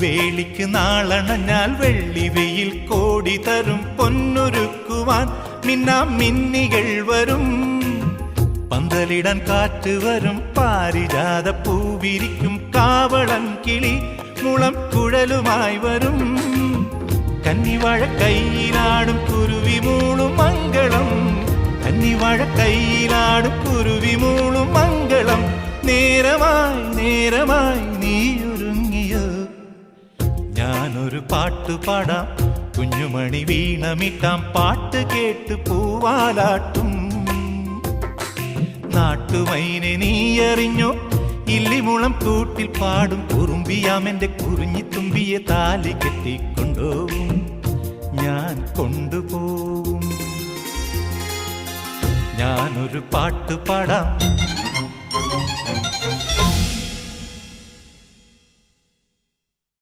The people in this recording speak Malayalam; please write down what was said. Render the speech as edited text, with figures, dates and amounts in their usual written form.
വേളിക്ക് നാളണഞ്ഞാൽ വെള്ളി വെയിൽ കോടി തരും പൊന്നൊരുക്കുവാൻ മിന്നാം മിന്നികൾ വരും. പന്തലിടാൻ കാറ്റ് വരും, പാരിജാത പൂവിരിക്കും, കാവളൻ കിളി മുളം കുഴലുമായി വരും. കന്നിവാഴ കൈയിലാടും കുരുവി മൂളും മംഗളം, കന്നിവാഴ കൈയിലാടും കുരുവി മൂളും മംഗളം. നേരമായി നേരമായി നീ ഒരുങ്ങിയോ? ഞാനൊരു പാട്ടു പാടാം, കുഞ്ഞുമണി വീണമിട്ടാം, പാട്ട് കേട്ട് പൂവാലാട്ടും. നാട്ടുമൈനെ നീ അറിഞ്ഞോ? ഇല്ലിമുളം കൂട്ടിൽ പാടും കുറുമ്പിയാമെന്റെ കുറിഞ്ഞി തുമ്പിയെ താലി കെട്ടിക്കൊണ്ടുപോകും, ഞാൻ കൊണ്ടുപോകും. ഞാനൊരു പാട്ടു പാടാം,